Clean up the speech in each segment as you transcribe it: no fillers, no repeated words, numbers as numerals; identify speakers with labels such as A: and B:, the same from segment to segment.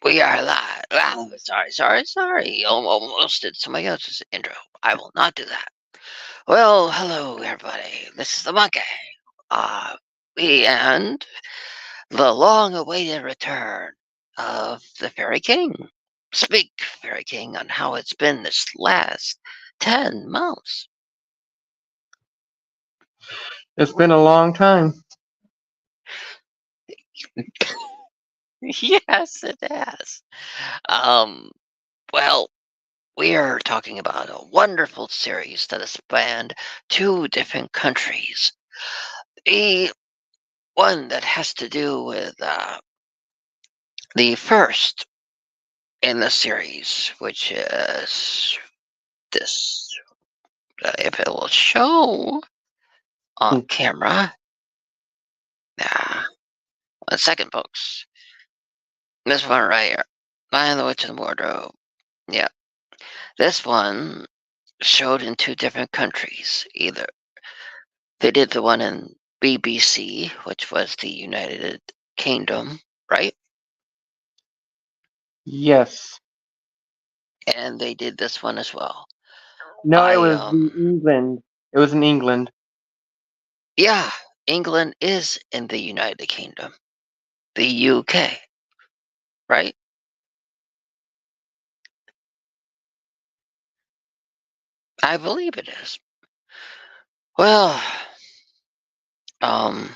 A: We are live. Sorry. Almost did somebody else's intro. I will not do that. Well, hello everybody. This is the monkey. Uh, and the long-awaited return of the Fairy King. Speak, Fairy King, on how it's been this last 10 months.
B: It's been a long time.
A: Yes, it has. Well, we are talking about a wonderful series that has spanned two different countries. The one that has to do with the first in the series, which is this. If it will show on
B: Hmm.
A: camera. Nah, 1 second, folks. This one right here. Lion, the Witch, and the Wardrobe. Yeah. This one showed in two different countries. Either they did the one in BBC, which was the United Kingdom, right?
B: Yes.
A: And they did this one as well.
B: No, it
A: I
B: was in England. It was in England.
A: Yeah, England is in the United Kingdom, the UK, right? I believe it is. Well, um,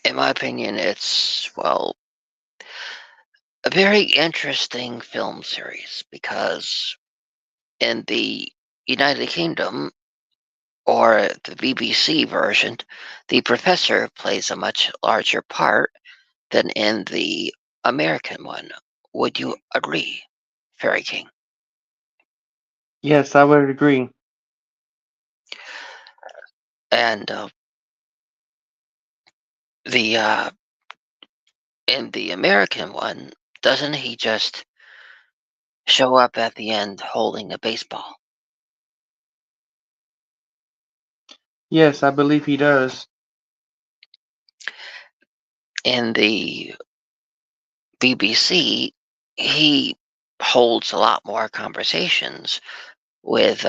A: in my opinion, it's a very interesting film series because in the United Kingdom or the BBC version, the professor plays a much larger part than in the American one. Would you agree, Fairy King?
B: Yes, I would agree.
A: And the in the American one, doesn't he just show up at the end holding a baseball?
B: Yes, I believe he does.
A: In the BBC, he holds a lot more conversations with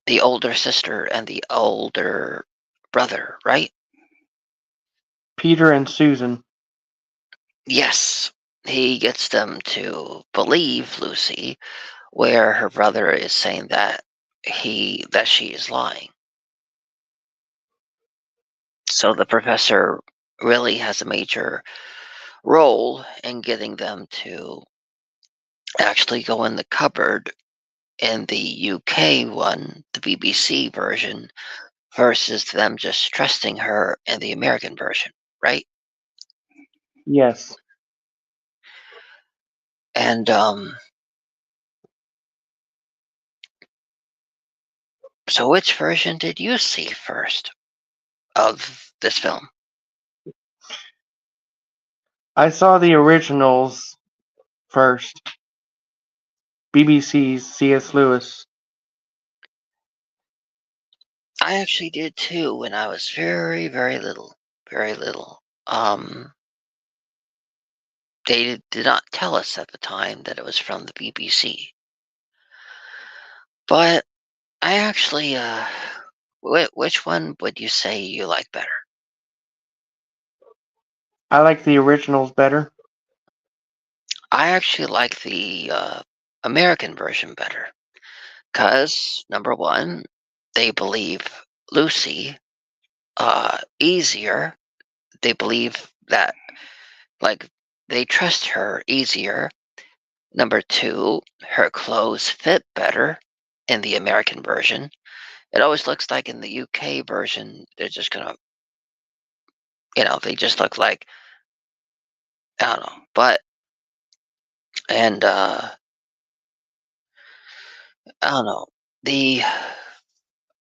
A: the older sister and the older brother, right?
B: Peter and Susan.
A: Yes, he gets them to believe Lucy, where her brother is saying that she is lying. So the professor really has a major role in getting them to actually go in the cupboard in the UK one, the BBC version, versus them just trusting her in the American version, right?
B: Yes.
A: And so which version did you see first of this film?
B: I saw the originals first. BBC's C.S. Lewis.
A: I actually did too when I was very, very little. Very little. They did not tell us at the time that it was from the BBC. But I actually, which one would you say you like better?
B: I like the originals better.
A: I actually like the American version better. Because, number one, they believe Lucy easier. They believe that, like, they trust her easier. Number two, her clothes fit better in the American version. It always looks like in the UK version, they're just gonna, they just look like, I don't know. But, and, I don't know. The,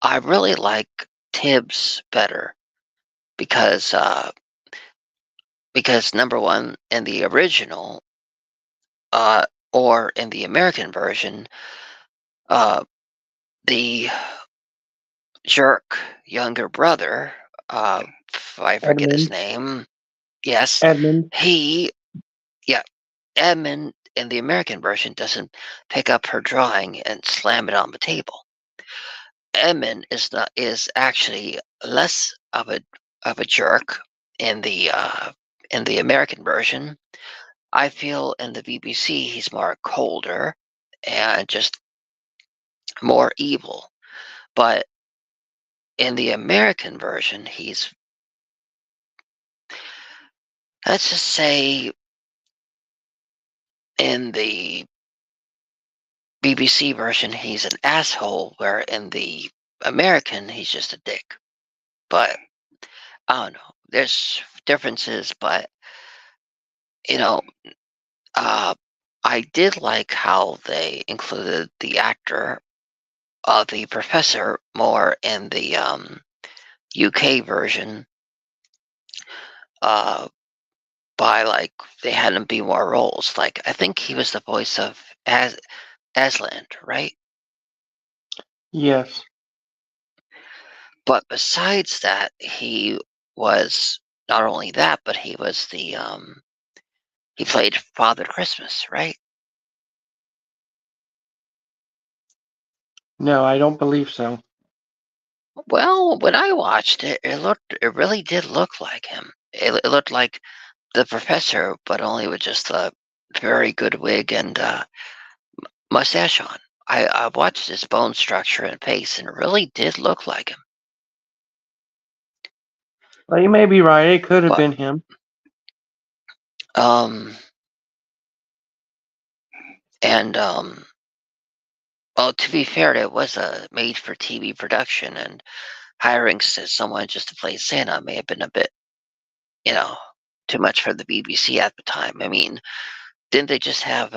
A: I really like Tibbs better because, number one, in the original, uh, or in the American version, uh, the jerk younger brother, I forget his
B: Edmund.
A: name. Yes,
B: Edmund.
A: he Yeah, Edmund in the American version doesn't pick up her drawing and slam it on the table. Edmund is actually less of a jerk in the American version. I feel in the BBC he's more colder and just more evil. But in the American version, he's, let's just say, in the BBC version, he's an asshole, where in the American, he's just a dick. But I don't know. There's differences, but you know, uh, I did like how they included the actor of the professor more in the UK version. Uh, by like they had him be more roles. Like I think he was the voice of Aslan, right?
B: Yes.
A: But besides that, he was not only that, but he was he played Father Christmas, right?
B: No, I don't believe so.
A: Well, when I watched it, it really did look like him. It looked like the professor, but only with just a very good wig and mustache on. I watched his bone structure and face, and it really did look like him.
B: Well, you may be right. It could have
A: But
B: been him.
A: um, and well, to be fair, it was a made-for-TV production, and hiring someone just to play Santa may have been a bit, you know, too much for the BBC at the time. I mean, didn't they just have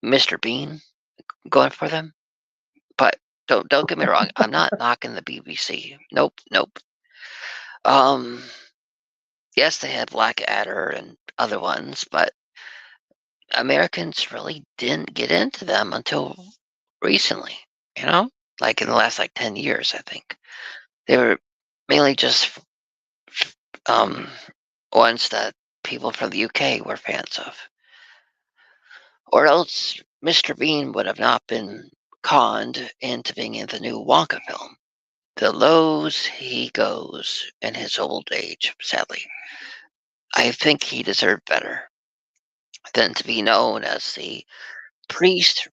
A: Mr. Bean going for them? But don't get me wrong, I'm not knocking the BBC. Nope, nope. Um, yes, they had Blackadder and other ones, but Americans really didn't get into them until recently. You know, like in the last like 10 years, I think they were mainly just um ones that people from the UK were fans of, or else Mr. Bean would have not been conned into being in the new Wonka film. The lows he goes in his old age, sadly. I think he deserved better than to be known as the priest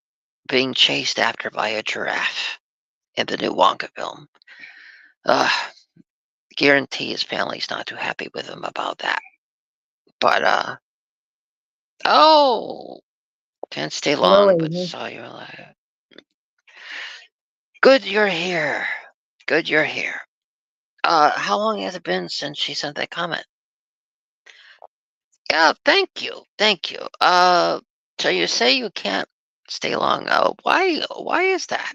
A: being chased after by a giraffe in the new Wonka film. Uh, guarantee his family's not too happy with him about that. But, oh, can't stay
B: Hello,
A: long, but
B: Amy.
A: saw you alive. Good you're here. Good you're here. How long has it been since she sent that comment? Yeah, thank you. Thank you. So you say you can't stay long. Why is that?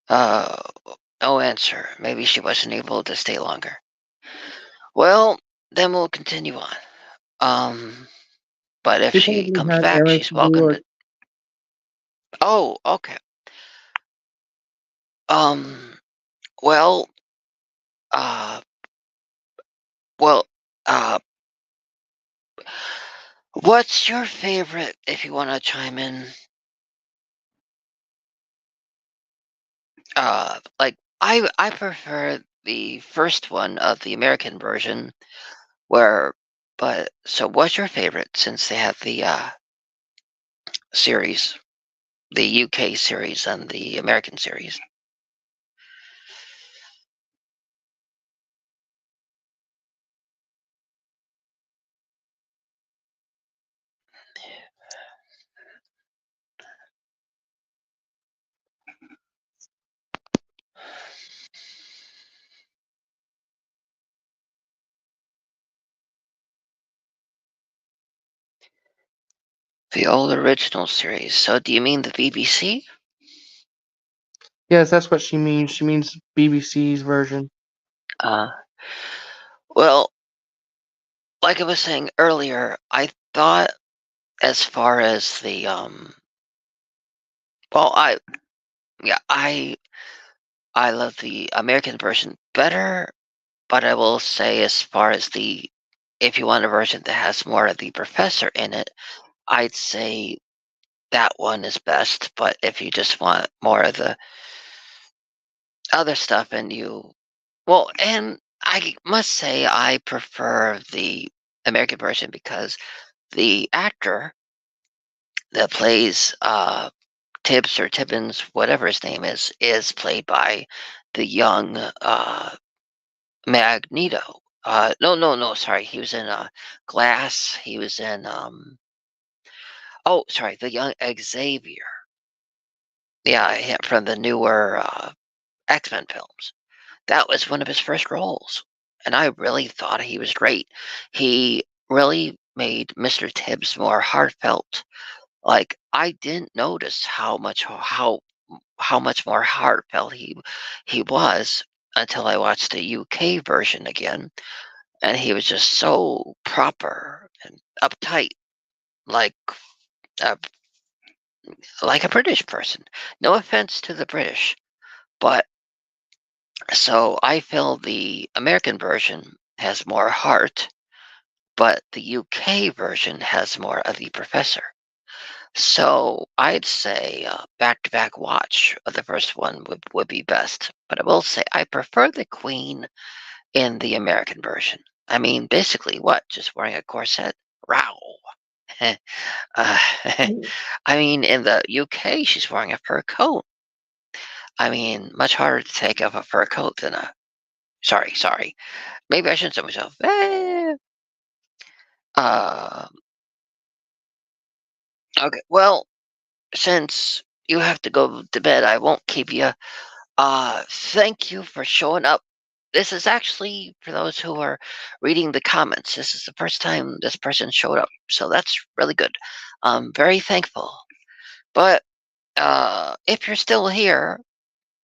A: Uh, no answer. Maybe she wasn't able to stay longer. Well, then we'll continue on. Um, but if
B: She
A: she
B: probably
A: comes
B: had
A: back,
B: errands
A: she's
B: to do,
A: welcome
B: or
A: to. Oh, okay. Um, well, uh, well, uh, what's your favorite? If you want to chime in, like I prefer the first one of the American version, where. But so, what's your favorite since they have the series, the UK series and the American series? The old original series. So do you mean the BBC?
B: yes, that's what she means. She means BBC's version.
A: Uh, well, like I was saying earlier, I thought as far as the well, yeah, I love the American version better, but I will say as far as the if you want a version that has more of the professor in it, I'd say that one is best. But if you just want more of the other stuff and you well, and I must say I prefer the American version because the actor that plays Tibbs or Tibbins, whatever his name is played by the young Magneto. No, sorry. He was in Glass. He was in oh, sorry, the young Xavier. Yeah, from the newer X-Men films. That was one of his first roles, and I really thought he was great. He really made Mr. Tibbs more heartfelt. Like I didn't notice how much more heartfelt he was until I watched the UK version again, and he was just so proper and uptight, like a like a British person. No offense to the British, but so I feel the American version has more heart, but the UK version has more of the professor. So I'd say back to back watch of the first one would be best. But I will say I prefer the Queen in the American version. I mean, basically, what? Just wearing a corset? Row. uh, I mean, in the UK, she's wearing a fur coat. I mean, much harder to take off a fur coat than a. Sorry. Maybe I shouldn't say myself. Uh, okay. Well, since you have to go to bed, I won't keep you. Thank you for showing up. This is actually for those who are reading the comments. This is the first time this person showed up, so that's really good. I'm very thankful. But if you're still here,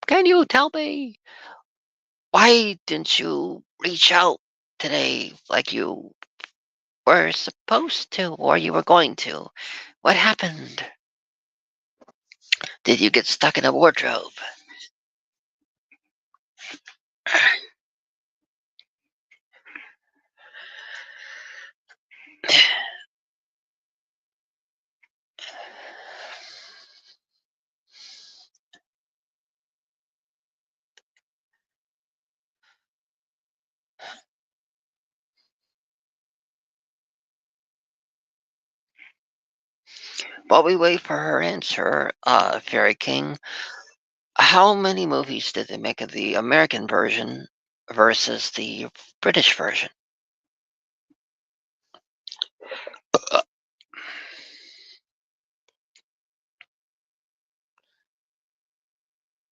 A: can you tell me why didn't you reach out today like you were supposed to or you were going to? What happened? Did you get stuck in a wardrobe? While we wait for her answer, Fairy King, how many movies did they make of the American version versus the British version?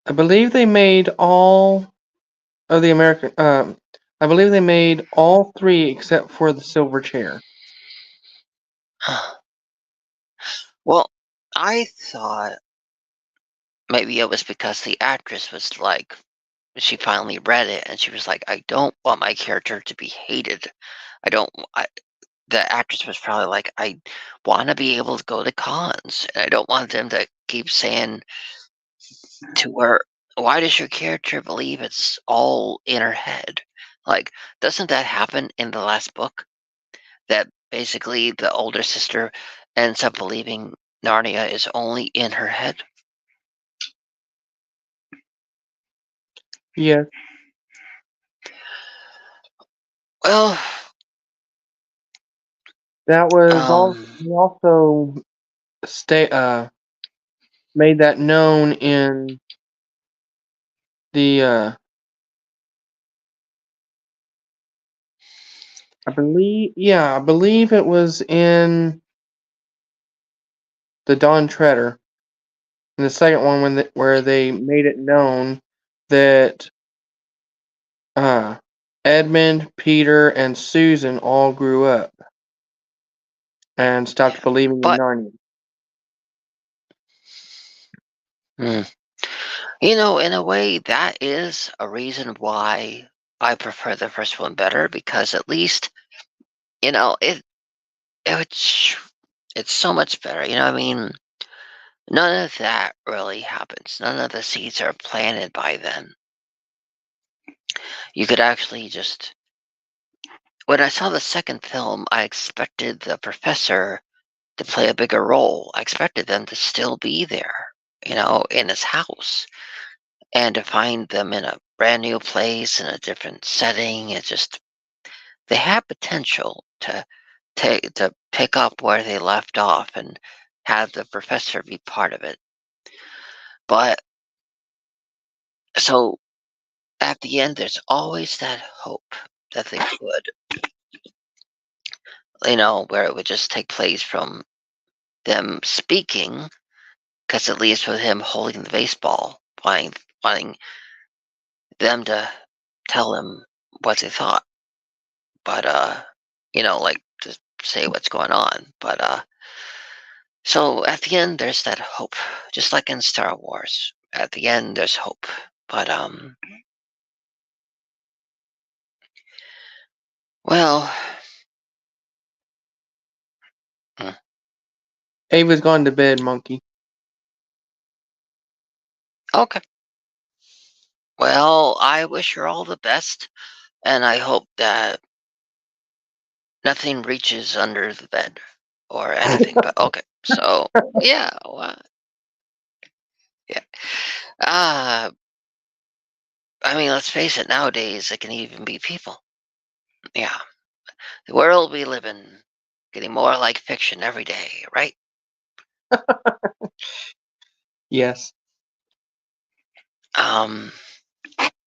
B: I believe they made all of the American. I believe they made all three except for the silver chair.
A: Well, I thought maybe it was because the actress was like, she finally read it and she was like, I don't want my character to be hated. I don't. I, the actress was probably like, I want to be able to go to cons, and I don't want them to keep saying to her, "Why does your character believe it's all in her head?" Like, doesn't that happen in the last book? That basically the older sister ends up believing Narnia is only in her head.
B: Yes,
A: Well,
B: that was all.
A: um,
B: He also made that known in the. I believe it was in the Dawn Treader. In the second one, where they made it known that uh, Edmund, Peter, and Susan all grew up and stopped believing in
A: but
B: Narnia.
A: hmm, you know, in a way, that is a reason why I prefer the first one better because at least you know it. It would. It's so much better. I mean, none of that really happens. None of the seeds are planted by then. You could actually just. When I saw the second film, I expected the professor to play a bigger role. I expected them to still be there, in his house, and to find them in a brand new place in a different setting. It just they have potential to pick up where they left off and have the professor be part of it. But so at the end, there's always that hope that they could, where it would just take place from them speaking, because at least with him holding the baseball, wanting them to tell him what they thought, but like to say what's going on. But so at the end, there's that hope, just like in Star Wars. At the end, there's hope. But well, mm,
B: Ava's gone to bed, monkey.
A: okay. Well, I wish her all the best, and I hope that nothing reaches under the bed or anything. But okay, so yeah, well, yeah. Uh, I mean, let's face it. Nowadays, it can even be people. Yeah, the world we live in, getting more like fiction every day, right?
B: Yes.
A: Um,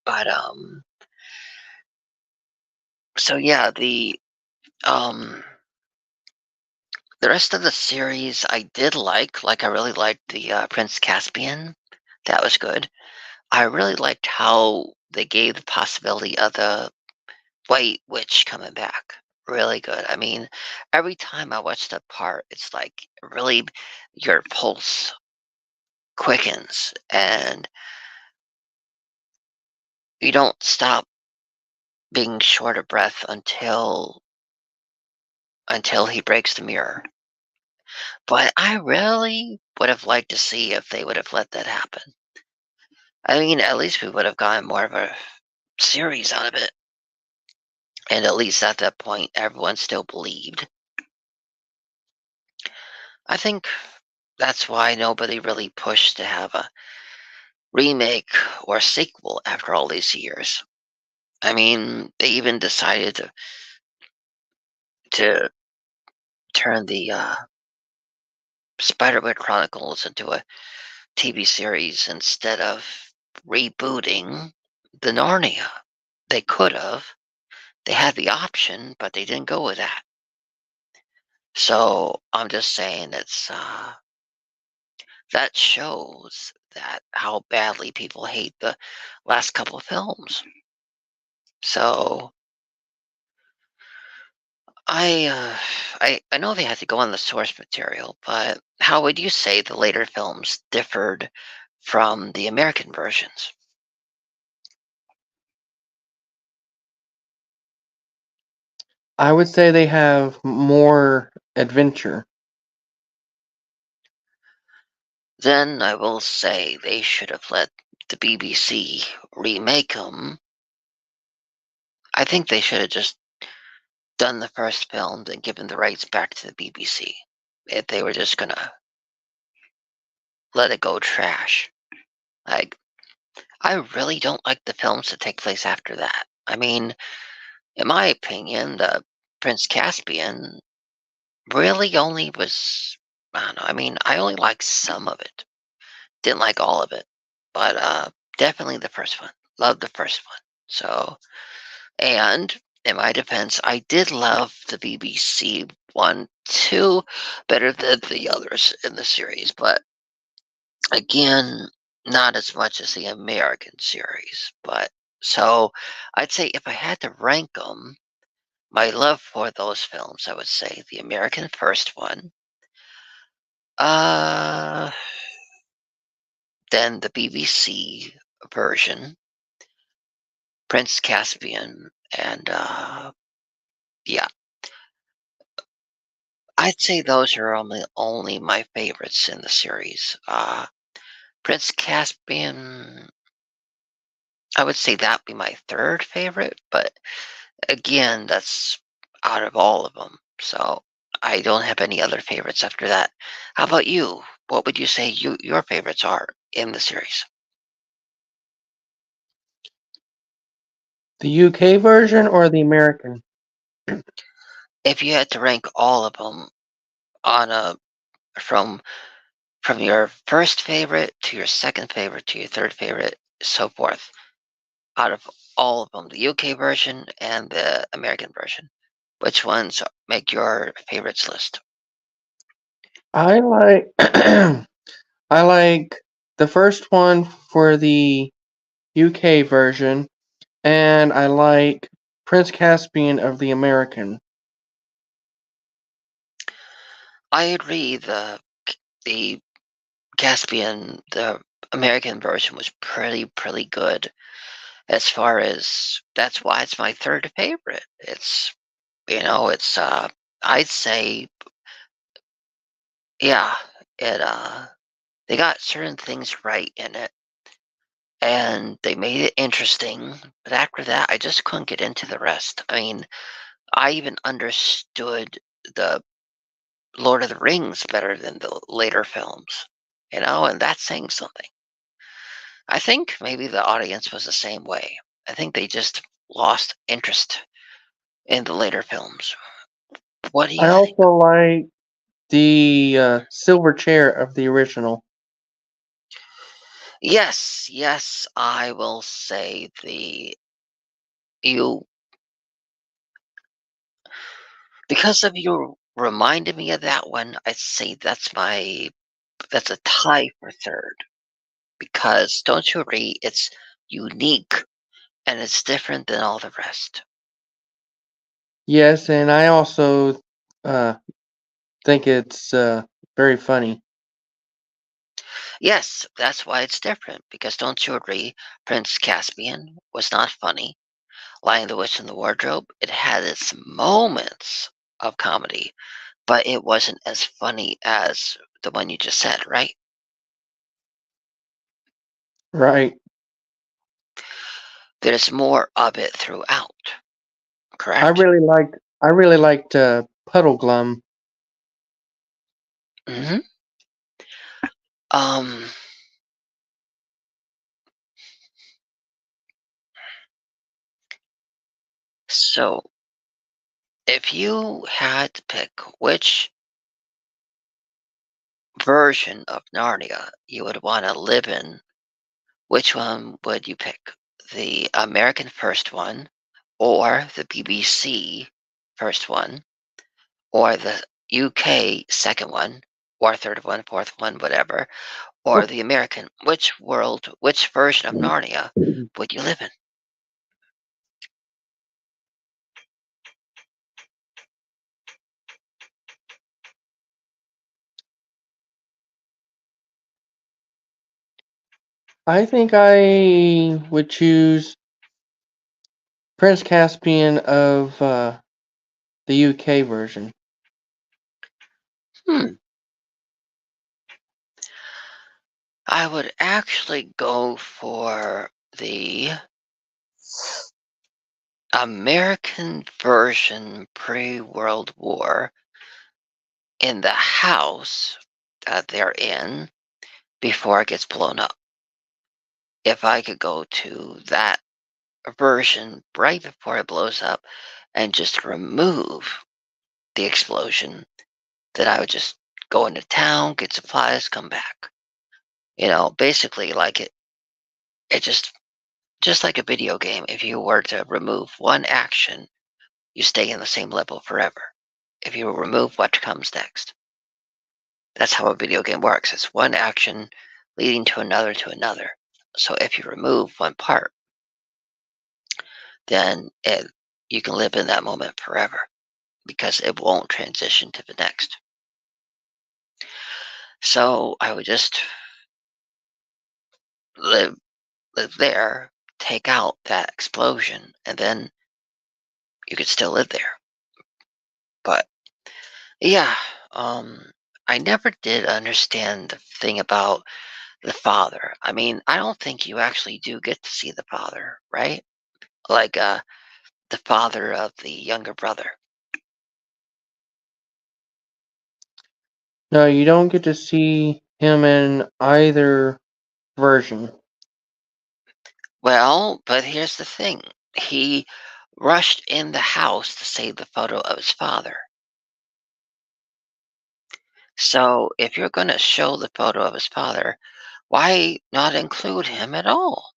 A: but so yeah, um, the rest of the series I did like. Like I really liked the Prince Caspian. That was good. I really liked how they gave the possibility of the White Witch coming back. Really good. I mean, every time I watch that part, it's like really your pulse quickens and you don't stop being short of breath until he breaks the mirror. But I really would have liked to see if they would have let that happen. I mean, at least we would have gotten more of a series out of it. And at least at that point, everyone still believed. I think that's why nobody really pushed to have a remake or sequel after all these years. I mean, they even decided to turn the Spider-Man Chronicles into a TV series instead of rebooting the Narnia. They could have. They had the option, but they didn't go with that. So I'm just saying that shows that how badly people hate the last couple of films. So I know they had to go on the source material, but how would you say the later films differed from the American versions?
B: I would say they have more adventure.
A: Then I will say they should have let the BBC remake them. I think they should have just done the first film and given the rights back to the BBC if they were just gonna let it go trash. Like, I really don't like the films that take place after that. I mean, in my opinion, the Prince Caspian really only was, I don't know, I mean, I only liked some of it. Didn't like all of it. But definitely the first one. Loved the first one. So, and in my defense, I did love the BBC one too, better than the others in the series. But again, not as much as the American series. But so I'd say if I had to rank them, my love for those films, I would say the American first one, uh, then the BBC version, Prince Caspian, and yeah, I'd say those are only my favorites in the series. Prince Caspian, I would say that'd be my third favorite, but again, that's out of all of them. So I don't have any other favorites after that. How about you? What would you say your favorites are in the series?
B: The UK version or the American?
A: If you had to rank all of them on a from from your first favorite to your second favorite to your third favorite, so forth, out of all of them, the UK version and the American version, which ones make your favorites list?
B: I like I like the first one for the UK version, and I like Prince Caspian of the American.
A: I agree. The Caspian, the American version was pretty good. As far as that's why it's my third favorite. It's I'd say yeah, it they got certain things right in it and they made it interesting, but after that I just couldn't get into the rest. I mean, I even understood the Lord of the Rings better than the later films, and that's saying something. I think maybe the audience was the same way. I think they just lost interest in the later films. What do
B: I
A: you think?
B: also like the silver chair of the original.
A: Yes, yes, I will say the you because of you reminded me of that one. I'd say that's a tie for third because don't you agree? It's unique and it's different than all the rest.
B: Yes, and I also uh, think it's very funny.
A: Yes, that's why it's different because don't you agree? Prince Caspian was not funny. Lion the Witch in the Wardrobe, it had its moments of comedy, but it wasn't as funny as the one you just said, right?
B: Right.
A: There's more of it throughout,
B: I
A: correct?
B: really liked I really liked Puddle Glum.
A: Hmm. Um, so if you had to pick which version of Narnia you would want to live in, which one would you pick? The American first one, or the BBC first one, or the UK second one, or third one, fourth one, whatever, or the American? Which version of Narnia would you live in?
B: I think I would choose Prince Caspian of the UK version.
A: Hmm. I would actually go for the American version pre-World War in the house that they're in before it gets blown up. If I could go to that version right before it blows up and just remove the explosion, then I would just go into town, get supplies, come back. Basically like it just like a video game. If you were to remove one action, you stay in the same level forever. If you remove what comes next. That's how a video game works. It's one action leading to another to another. So if you remove one part, then you can live in that moment forever because it won't transition to the next. So I would just live live there, take out that explosion, and then you could still live there. But Yeah, um, I never did understand the thing about the father. I mean, I don't think you actually do get to see the father, right? Like, the father of the younger brother.
B: No, you don't get to see him in either version.
A: Well, but here's the thing. He rushed in the house to save the photo of his father. So if you're going to show the photo of his father, why not include him at all?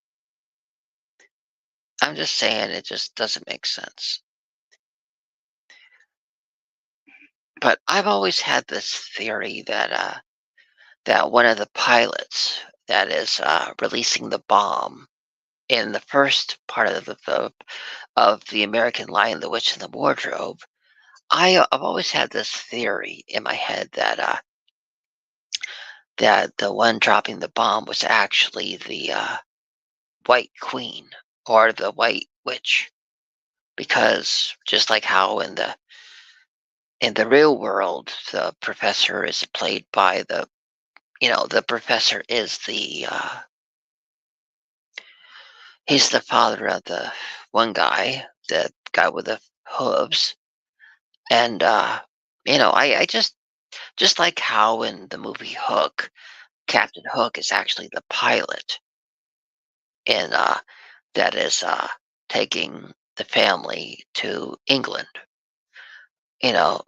A: I'm just saying it just doesn't make sense. But I've always had this theory that that one of the pilots that is releasing the bomb in the first part of the American Lion, the Witch, and the Wardrobe. I've always had this theory in my head that that the one dropping the bomb was actually the White Queen or the White Witch, because just like how in the real world the professor is played by the professor is the he's the father of the one guy, the guy with the hooves, and I just like how in the movie Hook, Captain Hook is actually the pilot, and that is taking the family to England. You know,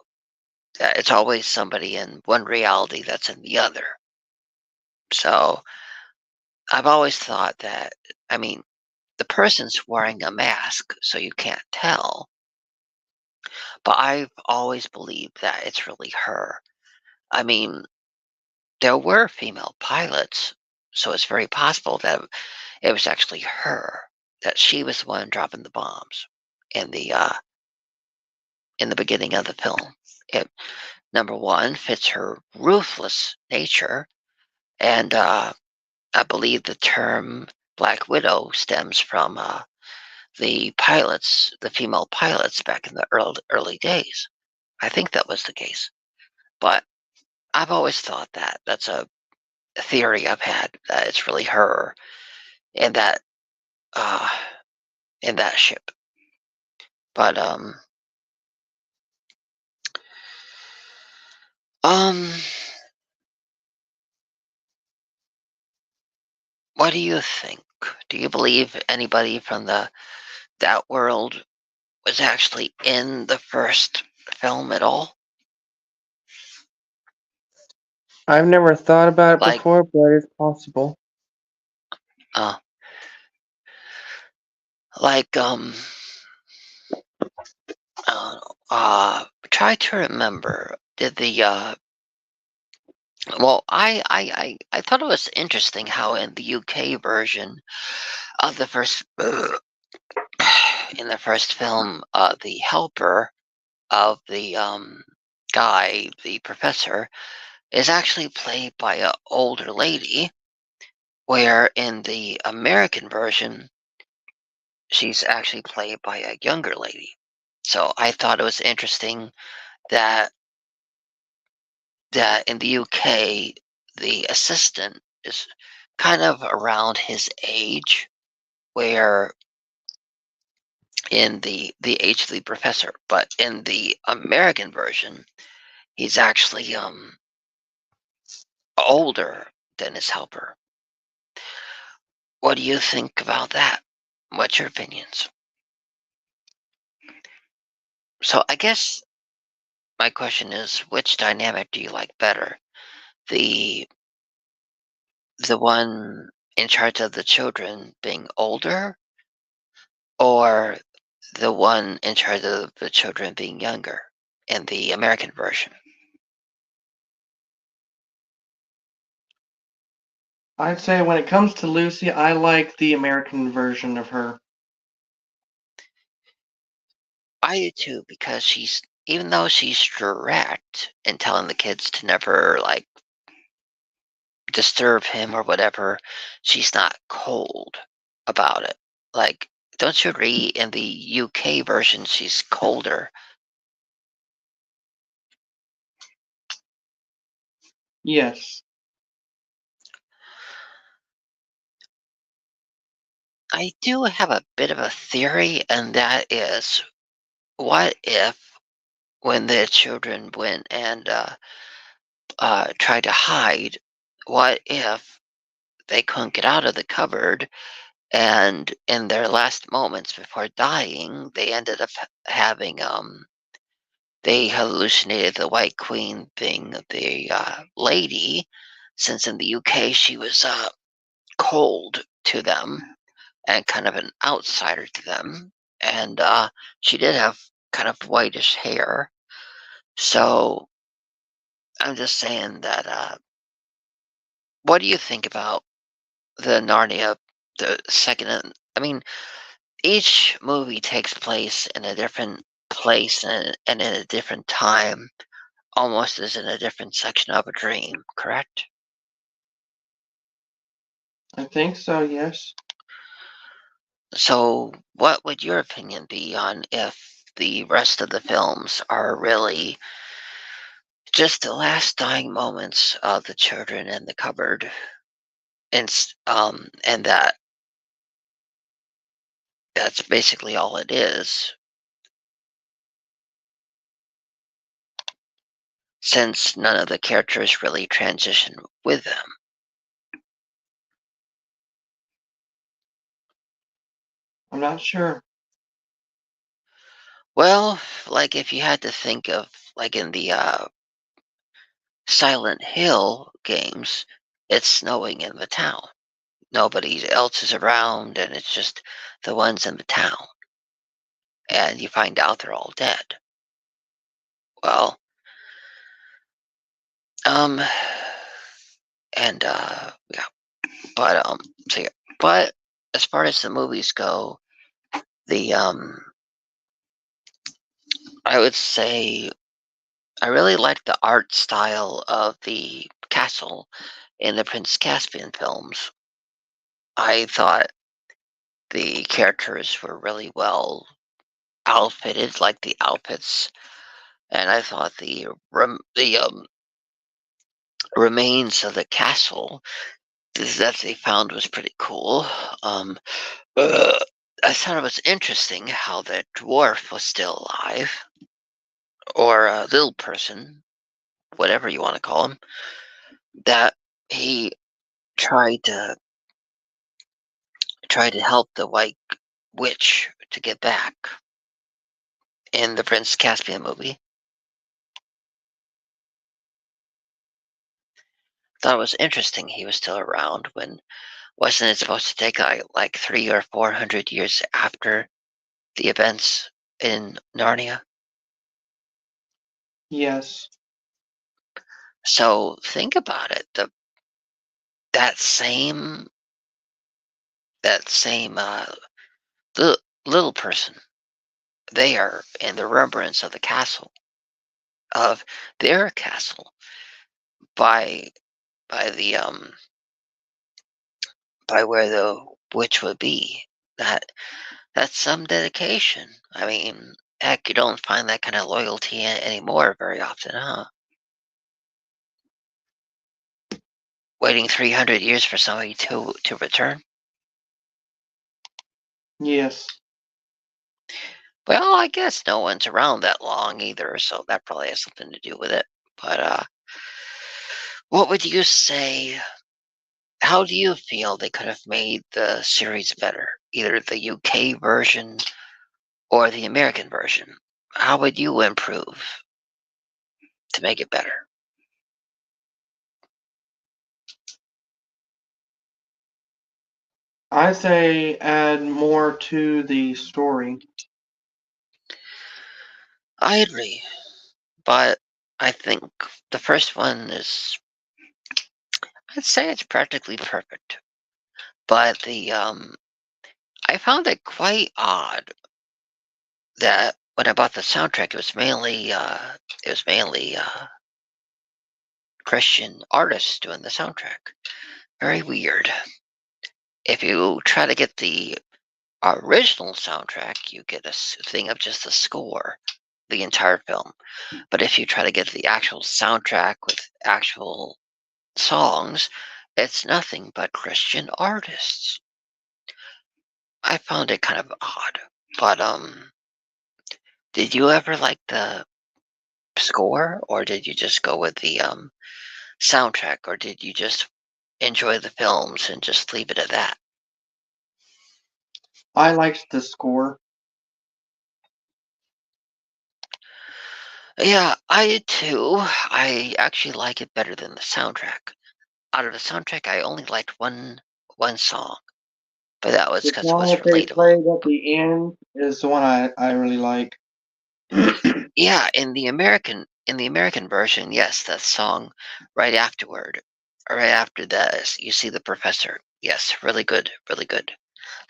A: it's always somebody in one reality that's in the other. So I've always thought that, I mean, the person's wearing a mask, so you can't tell. But I've always believed that it's really her. I mean, there were female pilots, so it's very possible that it was actually her, that she was the one dropping the bombs in the beginning of the film. It number one fits her ruthless nature, and I believe the term Black Widow stems from the female pilots back in the early days. I think that was the case, but I've always thought that that's a theory I've had that it's really her in uh that ship. But um what do you think? Do you believe anybody from the that world was actually in the first film at all?
B: I've never thought about it
A: Like
B: before, but it's possible.
A: uh like uh, try to remember, did the well, I thought it was interesting how in the UK version of the first in the first film, the helper of the guy, the professor, is actually played by an older lady, where in the American version, she's actually played by a younger lady. So I thought it was interesting that that in the UK, the assistant is kind of around his age, where in the age of the professor, but in the American version, he's actually older than his helper. What do you think about that? What's your opinions? So I guess my question is, which dynamic do you like better? The the one in charge of the children being older, or the one in charge of the children being younger in the American version?
B: I'd say when it comes to Lucy, I like the American version of her.
A: I do too, because she's even though she's direct in telling the kids to never like disturb him or whatever, she's not cold about it. Like, don't you agree in the UK version she's colder?
B: Yes.
A: I do have a bit of a theory, and that is, what if when the children went and tried to hide, what if they couldn't get out of the cupboard, and in their last moments before dying, they ended up having they hallucinated the White Queen being the lady, since in the UK she was cold to them and kind of an outsider to them, and she did have kind of whitish hair. So I'm just saying that. What do you think about the Narnia, the second? I mean, each movie takes place in a different place and in a different time, almost as in a different section of a dream, correct?
B: I think so, yes.
A: So, what would your opinion be on if the rest of the films are really just the last dying moments of the children in the cupboard, and that's basically all it is, since none of the characters really transition with them.
B: I'm not sure.
A: Well, like if you had to think of, like in the Silent Hill games, it's snowing in the town. Nobody else is around, and it's just the ones in the town. And you find out they're all dead. Well, um, and yeah, but so yeah, but as far as the movies go, the I would say I really like the art style of the castle in the Prince Caspian films. I thought the characters were really well outfitted, like the outfits, and I thought the remains of the castle that they found was pretty cool. Um, uh, I thought it was interesting how the dwarf was still alive, or a little person, whatever you want to call him. That he tried to help the White Witch to get back in the Prince Caspian movie. Thought it was interesting he was still around when wasn't it supposed to take like 300 or 400 years after the events in Narnia?
B: Yes.
A: So think about it. That same that same little, little person there in the remembrance of the castle of their castle by by the by where the witch would be. That that's some dedication. I mean, heck, you don't find that kind of loyalty anymore very often, huh? Waiting 300 years for somebody to return.
B: Yes.
A: Well, I guess no one's around that long either, so that probably has something to do with it. But what would you say? How do you feel they could have made the series better? Either the UK version or the American version? How would you improve to make it better?
B: I say add more to the story.
A: I agree, but I think the first one is, I'd say it's practically perfect. But the I found it quite odd that when I bought the soundtrack, it was mainly Christian artists doing the soundtrack. Very weird. If you try to get the original soundtrack, you get thing of just the score, the entire film. But if you try to get the actual soundtrack with actual songs, it's nothing but Christian artists. I found it kind of odd. But did you ever like the score, or did you just go with the soundtrack, or did you just enjoy the films and just leave it at that?
B: I liked the score.
A: Yeah, I did too. I actually like it better than the soundtrack. Out of the soundtrack, I only liked one song, but that was
B: The
A: because it
B: song
A: was
B: that they
A: relatable.
B: played at the end is the one I really like.
A: Yeah, in the American version, yes, that song right afterward, or right after that, you see the professor. Yes, really good, really good.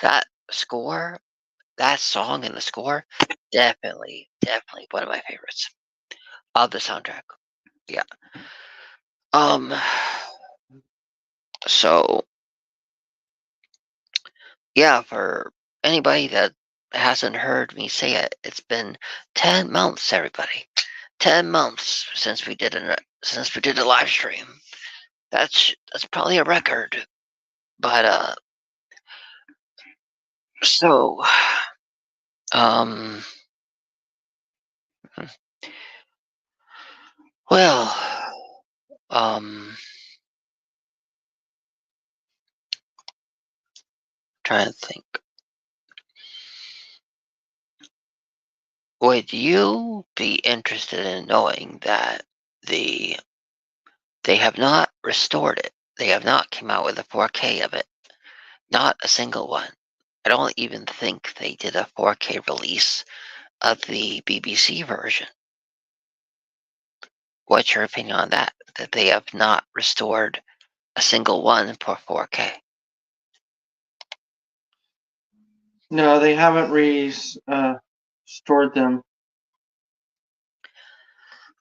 A: That score, that song and the score, definitely one of my favorites of the soundtrack. Yeah. Um. So yeah, for anybody that hasn't heard me say it, it's been 10 months, everybody. 10 months since we did a live stream. That's probably a record. But so um well um trying to think. Would you be interested in knowing that the they have not restored it? They have not come out with a 4K of it. Not a single one. I don't even think they did a 4K release of the BBC version. What's your opinion on that? That they have not restored a single one for 4K.
B: No, they haven't restored them.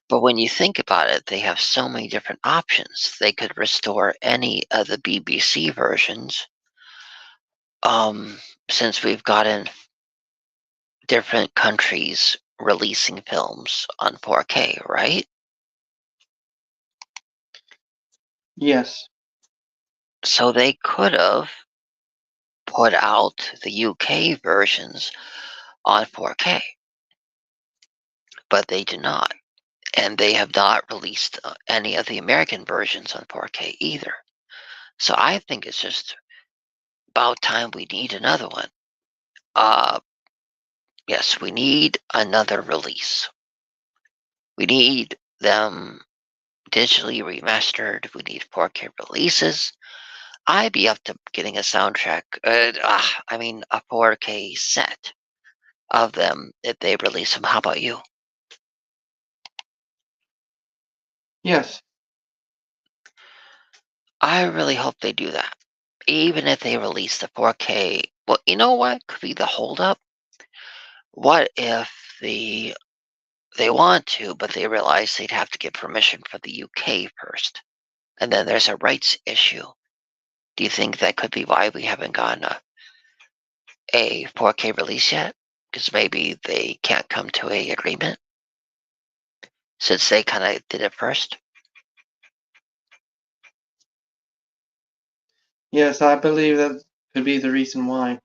A: But when you think about it, they have so many different options. They could restore any of the BBC versions. Um, since we've gotten different countries releasing films on 4K, right?
B: Yes.
A: So they could have put out the UK versions on 4K, but they do not. And they have not released any of the American versions on 4K either. So I think it's just about time we need another one. Uh, yes, we need another release. We need them digitally remastered. We need 4K releases. I'd be up to getting a soundtrack. I mean, a 4K set of them if they release them. How about you?
B: Yes.
A: I really hope they do that. Even if they release the 4K, well, you know what could be the holdup? What if they want to, but they realize they'd have to get permission from the UK first, and then there's a rights issue? Do you think that could be why we haven't gotten a 4K release yet? Because maybe they can't come to a agreement since they kind of did it first.
B: Yes, I believe that could be the reason why.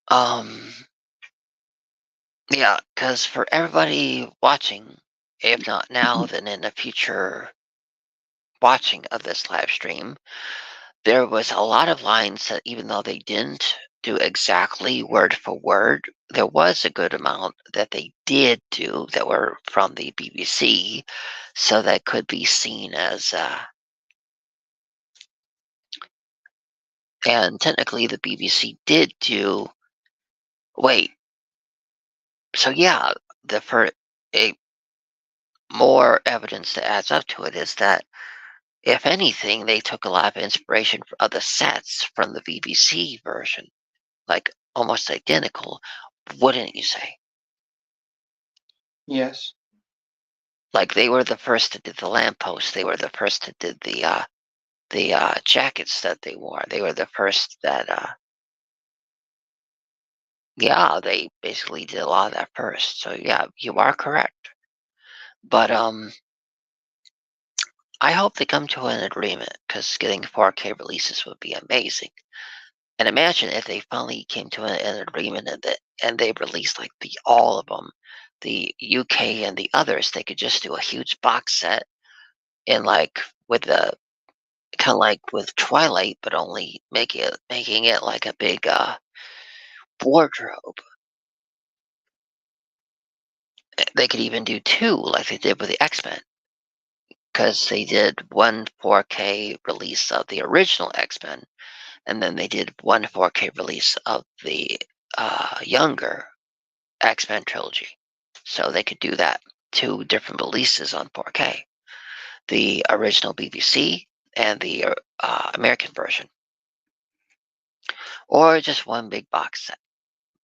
A: Um, yeah, because for everybody watching, if not now, then in the future watching of this live stream, there was a lot of lines that even though they didn't do exactly word for word, there was a good amount that they did do that were from the BBC, so that could be seen as and technically the BBC did do wait. So yeah, the for a more evidence that adds up to it is that if anything, they took a lot of inspiration of the sets from the BBC version, like almost identical, wouldn't you say?
B: Yes.
A: Like they were the first to do the lamppost. They were the first to did the jackets that they wore. They were the first that yeah, they basically did a lot of that first. So yeah, you are correct. But I hope they come to an agreement because getting 4K releases would be amazing. And imagine if they finally came to an agreement and they released like the all of them, the UK and the others. They could just do a huge box set and like with the kind of like with Twilight, but only making it like a big wardrobe. They could even do two, like they did with the X-Men, because they did one 4K release of the original X-Men, and then they did one 4K release of the younger X-Men trilogy. So they could do that, two different releases on 4K, the original BBC and the American version, or just one big box set.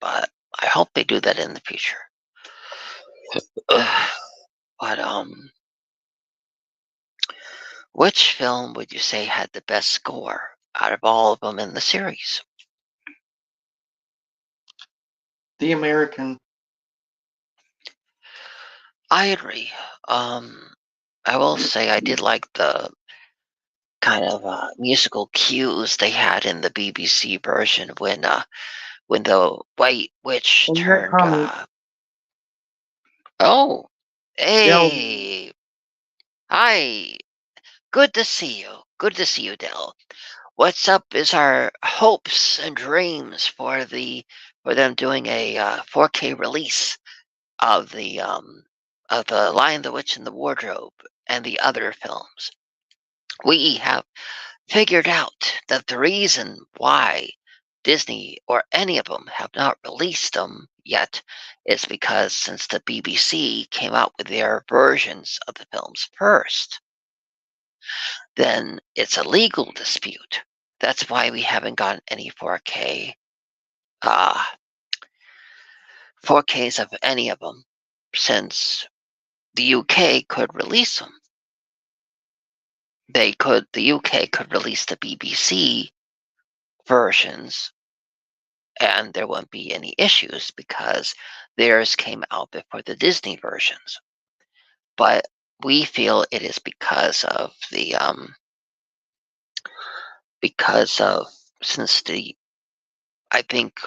A: But I hope they do that in the future. But which film would you say had the best score out of all of them in the series?
B: The American.
A: I agree. Um, I will say I did like the kind of musical cues they had in the BBC version when the White Witch
B: In that
A: turned.
B: comic,
A: Oh,
B: Del,
A: hey, hi, good to see you. Good to see you, Dell. What's up is our hopes and dreams for them doing a 4K release of the Lion, the Witch, and the Wardrobe and the other films. We have figured out that the reason why Disney or any of them have not released them yet is because since the BBC came out with their versions of the films first, then it's a legal dispute. That's why we haven't gotten any 4K 4Ks of any of them since the UK could release them. The UK could release the BBC versions and there wouldn't be any issues because theirs came out before the Disney versions. But we feel it is because of since the I think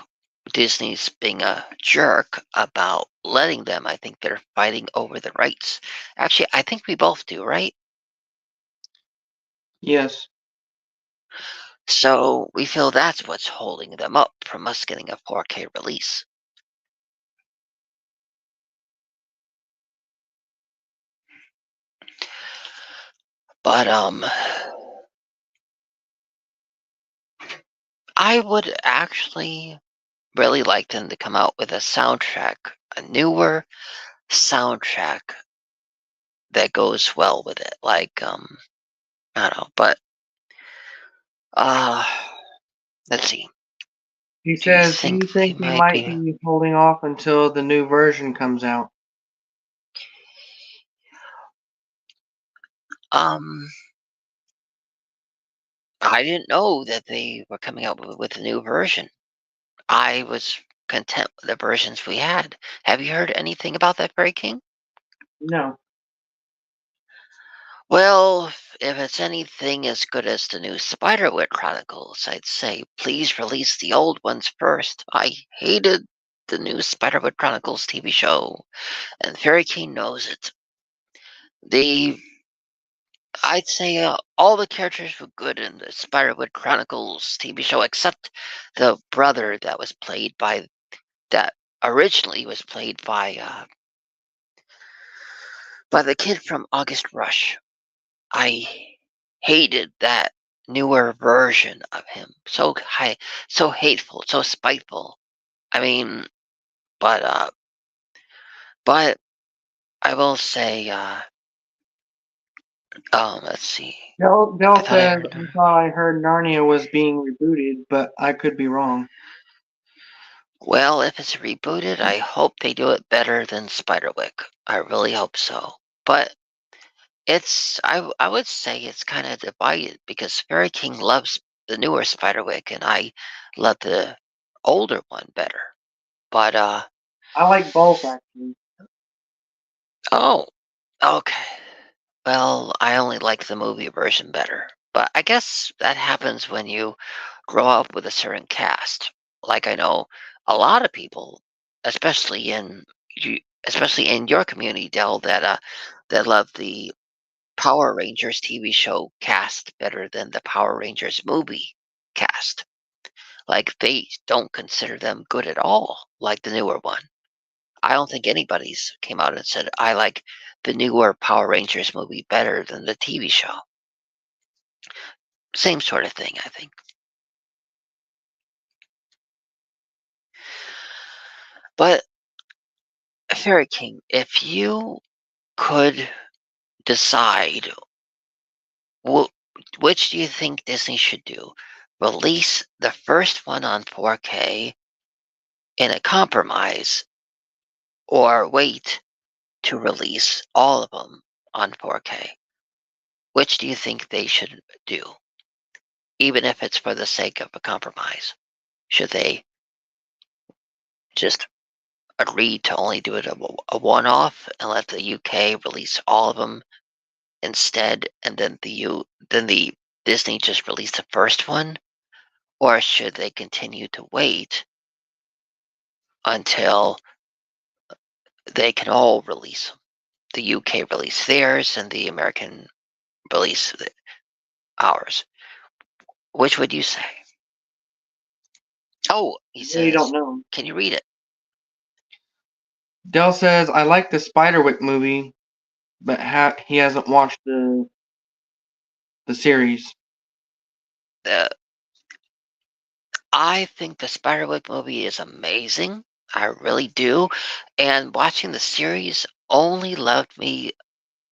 A: Disney's being a jerk about letting them. I think they're fighting over the rights. Actually, I think we both do, right?
B: yes.
A: So we feel that's what's holding them up from us getting a 4K release. But I would actually really like them to come out with a newer soundtrack that goes well with it. Like I don't know, but uh let's see.
B: He
A: Do you
B: says, "Do
A: think
B: you
A: they
B: think they
A: might
B: might
A: be
B: be holding off until the new version comes out?"
A: um I didn't know that they were coming out with a new version. I was content with the versions we had. Have you heard anything about that breaking?
B: No.
A: Well, if it's anything as good as the new Spiderwick Chronicles, I'd say please release the old ones first. I hated the new Spiderwick Chronicles TV show, and Fairy King knows it. The I'd say all the characters were good in the Spiderwick Chronicles TV show, except the brother that originally was played by the kid from August Rush. I hated that newer version of him. So hateful, so spiteful. I mean, but but I will say, let's see.
B: Del
A: I thought I
B: says,
A: heard.
B: "I thought I heard Narnia was being rebooted, but I could be wrong."
A: Well, if it's rebooted, I hope they do it better than Spiderwick. I really hope so. But I would say it's kind of divided because Fairy King loves the newer Spiderwick, and I love the older one better. But
B: I like both actually.
A: oh, Okay. Well, I only like the movie version better, but I guess that happens when you grow up with a certain cast. Like I know a lot of people, especially in especially in your community, Dell, that love the Power Rangers TV show cast better than the Power Rangers movie cast. Like they don't consider them good at all, like the newer one. I don't think anybody's came out and said I like the newer Power Rangers movie better than the TV show. Same sort of thing, I think. But Fairy King, if you could decide wh- which do you think Disney should do? Release the first one on 4K in a compromise, or wait to release all of them on 4K? Which do you think they should do, even if it's for the sake of a compromise? Should they just agree to only do it a one-off and let the UK release all of them instead, and then the Disney just release the first one, or should they continue to wait until they can all release them? The UK release theirs and the American release ours. Which would you say? Oh, he
B: Really don't
A: says,
B: know.
A: can you read it?
B: Dell says I like the Spiderwick movie, but he hasn't watched the series.
A: Uh, I think the Spiderwick movie is amazing. I really do. And watching the series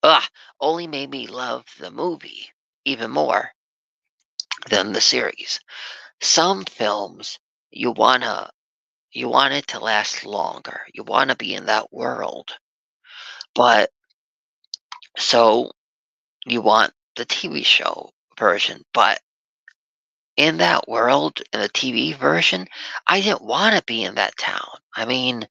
A: ugh, only made me love the movie even more than the series. Some films you wanna you want it to last longer. You wanna be in that world. But so you want the TV show version. But in that world, in the TV version, I didn't want to be in that town. I mean,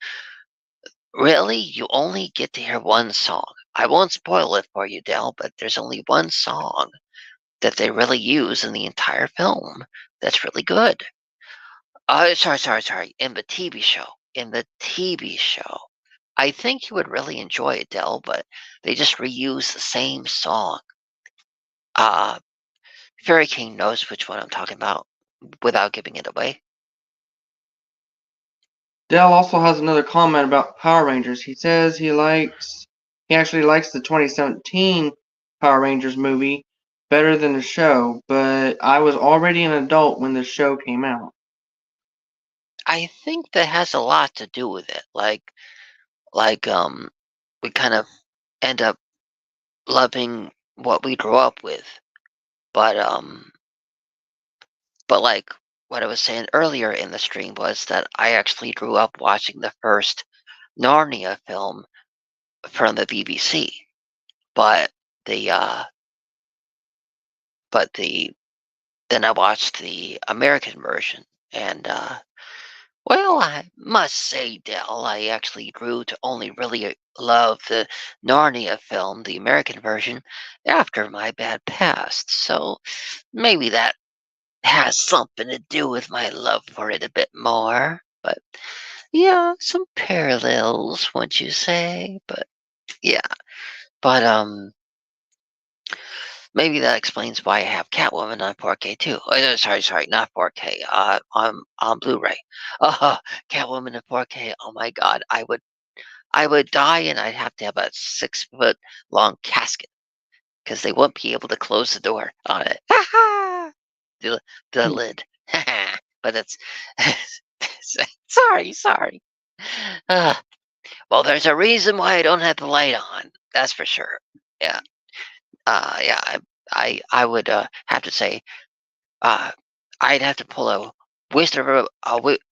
A: really, you only get to hear one song. I won't spoil it for you, Dell, but there's only one song that they really use in the entire film that's really good. Sorry. In the TV show. In the TV show. I think you would really enjoy it, Dell, but they just reuse the same song. Uh, Fairy King knows which one I'm talking about without giving it away.
B: Dell also has another comment about Power Rangers. He says he actually likes the 2017 Power Rangers movie better than the show, but I was already an adult when the show came out.
A: I think that has a lot to do with it. Like we kind of end up loving what we grew up with. But but like what I was saying earlier in the stream was that I actually grew up watching the first Narnia film from the BBC. But the but the then I watched the American version, and well, I must say, Dell, I actually grew to only really love the Narnia film, the American version, after my bad past. So maybe that has something to do with my love for it a bit more. But yeah, some parallels, wouldn't you say? But yeah, but maybe that explains why I have Catwoman on 4K too. Sorry, not 4K. On Blu-ray. Uh, Catwoman in 4K. Oh my God, I would die, and I'd have to have a 6 foot long casket because they wouldn't be able to close the door on it. the the lid. But it's sorry. Uh, well, there's a reason why I don't have the light on. That's for sure. Yeah. Yeah. I would have to say uh, I'd have to pull a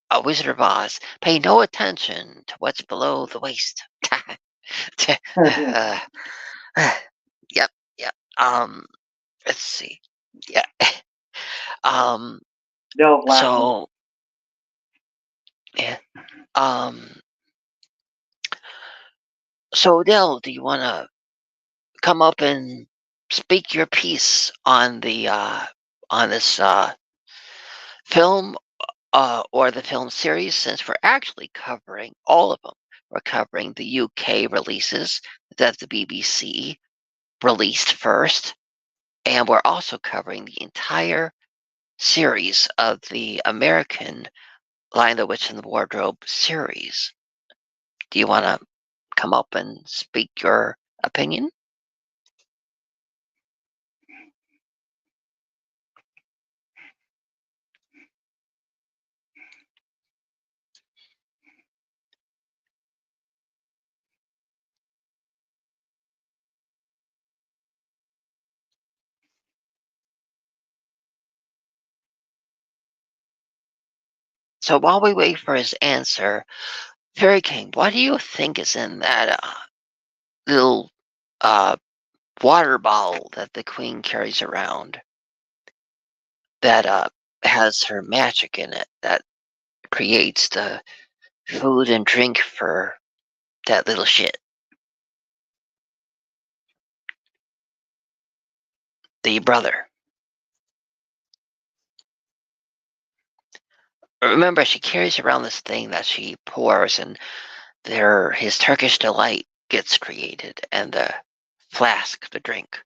A: a Wizard of Oz. Pay no attention to what's below the waist. uh, yep, yep. Let's see. Yeah. Um.
B: Dell's laughing.
A: So yeah. Um. So Dell, do you wanna? come up and speak your piece on the on this film or the film series, since we're actually covering all of them. We're covering the UK releases that the BBC released first, and we're also covering the entire series of the American Lion, the Witch, and the Wardrobe series. Do you want to come up and speak your opinion? So while we wait for his answer, Fairy King, what do you think is in that little uh, water bottle that the queen carries around that has her magic in it that creates the food and drink for that little shit, the brother? Remember, she carries around this thing that she pours, and there his Turkish delight gets created, and the flask, the drink.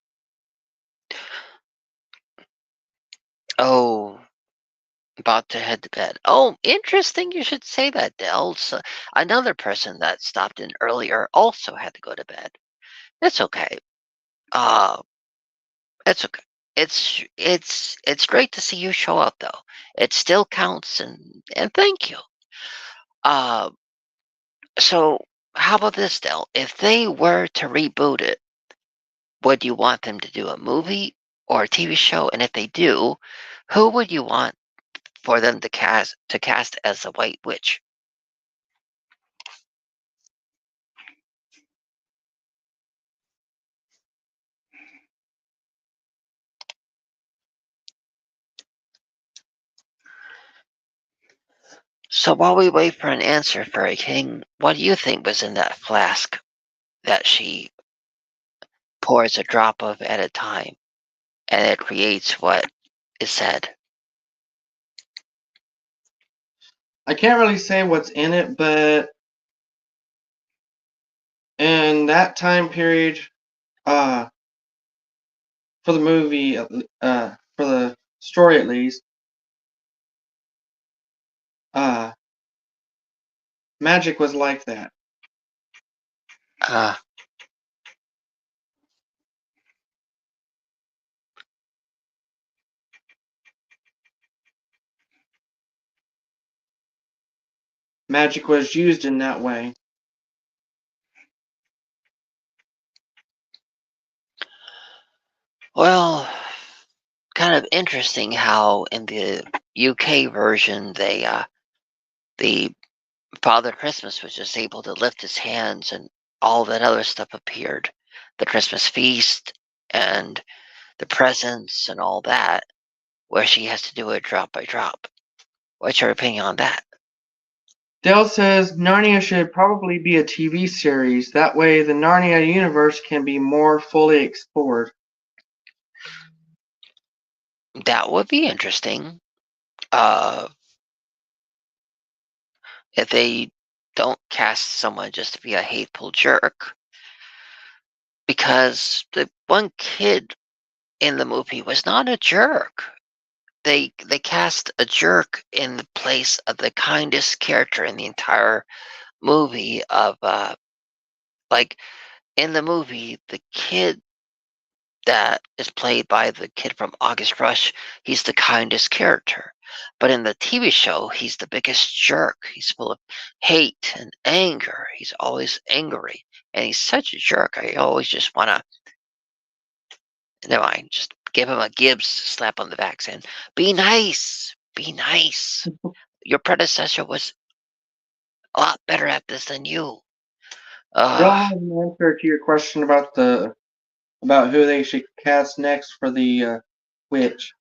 A: Oh, about to head to bed. Oh, interesting. You should say that, Del. So another person that stopped in earlier also had to go to bed. It's okay. Uh, it's okay. It's great to see you show up though. It still counts, and thank you. Uh, so how about this, Del? If they were to reboot it, would you want them to do a movie or a TV show? And if they do, who would you want for them to cast as the White Witch? So while we wait for an answer, Fairy King, what do you think was in that flask that she pours a drop of at a time, and it creates what is said?
B: I can't really say what's in it, but in that time period, uh, for the movie, for the story at least, uh, magic was like that.
A: Uh,
B: Magic was used in that way.
A: well, kind of interesting how in the UK version the Father Christmas was just able to lift his hands and all that other stuff appeared. The Christmas feast and the presents and all that, where she has to do it drop by drop. What's your opinion on that?
B: Dell says Narnia should probably be a TV series. That way, the Narnia universe can be more fully explored.
A: That would be interesting. Uh, if they don't cast someone just to be a hateful jerk, because the one kid in the movie was not a jerk. They cast a jerk in the place of the kindest character in the entire movie of like in the movie the kid that is played by the kid from August Rush, he's the kindest character. But in the TV show, he's the biggest jerk. He's full of hate and anger. He's always angry. And he's such a jerk. I always just want to, never mind, just give him a Gibbs slap on the back saying, be nice, be nice. Your predecessor was a lot better at this than you.
B: Dell
A: Uh,
B: has an answer to your question about who they should cast next for the witch.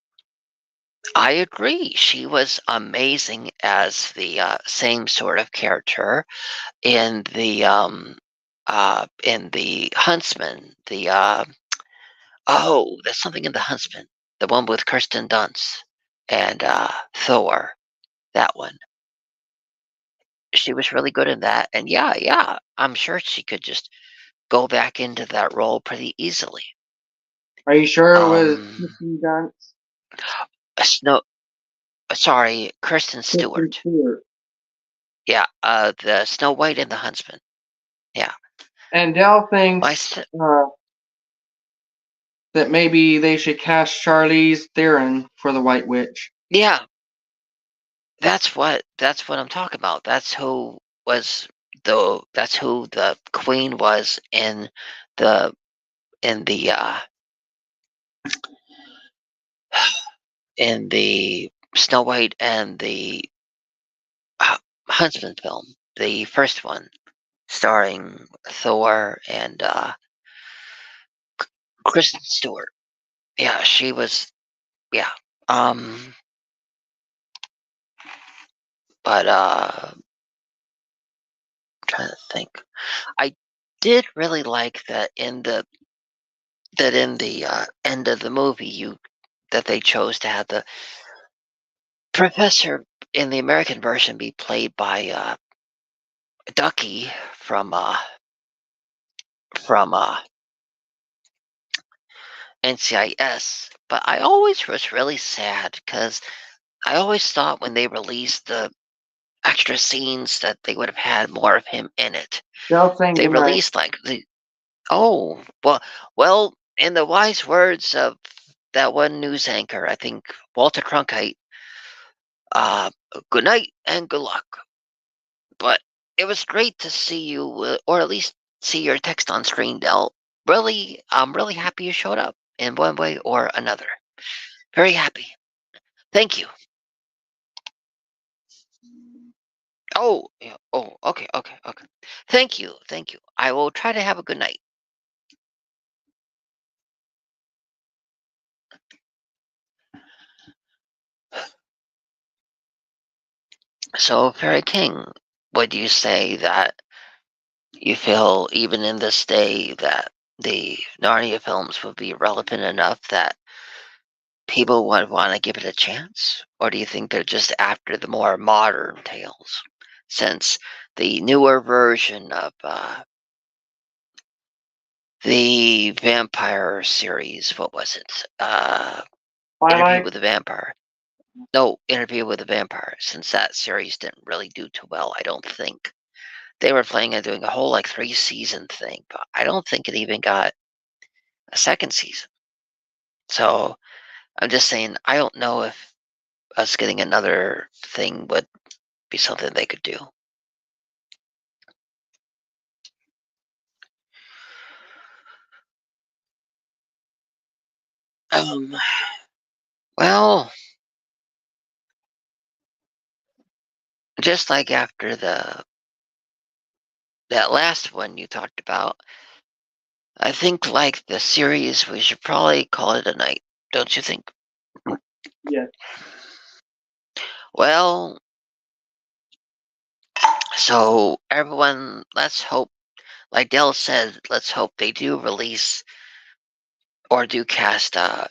A: I agree. She was amazing as the same sort of character in the Huntsman, The there's something in the Huntsman, the one with Kirsten Dunst and Thor. That one. She was really good in that, and yeah, yeah, I'm sure she could just go back into that role pretty easily.
B: Are you sure it was
A: Um,
B: Kristen Dunst?
A: Snow. Sorry, Kristen
B: Kristen
A: Stewart.
B: Stewart.
A: Yeah, the Snow White and the Huntsman. Yeah,
B: And Dell
A: my
B: thinks that maybe they should cast Charlize Theron for the White Witch.
A: yeah, that's what I'm talking about. That's who the queen was the in the in the Snow White and the Hu- Huntsman film, the first one, starring Thor and Kristen Stewart. Yeah, she was. Yeah. Um, but trying to think. I did really like that in the end of the movie you that they chose to have the professor in the American version be played by Ducky from NCIS. But I always was really sad because I always thought when they released the extra scenes that they would have had more of him in it.
B: Dell saying
A: They
B: goodnight.
A: released like the oh well in the wise words of that one news anchor, I think Walter Cronkite, uh, good night and good luck. But it was great to see you, or at least see your text on screen, Dell. Really, I'm really happy you showed up in one way or another. Very happy. Thank you. Oh, yeah. Oh, okay, okay, okay. Thank you, thank you. I will try to have a good night. So, Fairy King, would you say that you feel even in this day that the Narnia films would be relevant enough that people would want to give it a chance? Or do you think they're just after the more modern tales? Since the newer version of the vampire series, what was it? Interview
B: Twilight.
A: with the Vampire. No, Interview with the Vampire, since that series didn't really do too well, I don't think. They were planning on doing a whole like 3-season thing, but I don't think it even got a second season. So I'm just saying, I don't know if us getting another thing would be something they could do. Um, well, just like after the that last one you talked about, I think like the series, we should probably call it a night, don't you think?
B: Yes.
A: Well, so everyone, let's hope, like Dell said, let's hope they do release or do cast uh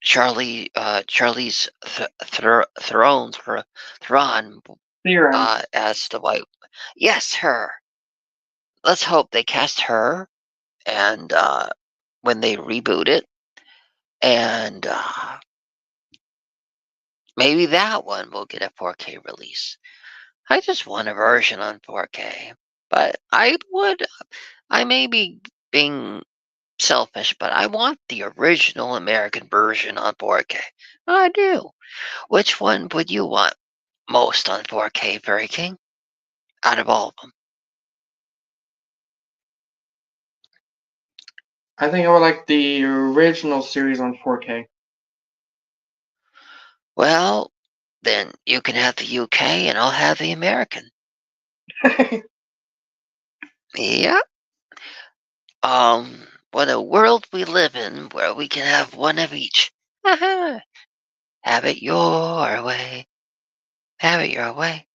A: Charlie's Thrawn
B: Theron.
A: as the white. Yes, her. Let's hope they cast her and when they reboot it, and maybe that one will get a 4K release. I just want a version on 4K, but I may be being selfish, but I want the original American version on 4K. I do. Which one would you want most on 4K, Fairy King? Out of all of them?
B: I think I would like the original series on 4K.
A: Well, then you can have the UK and I'll have the American. Yeah. What a world we live in where we can have one of each. Have it your way. Have it your way.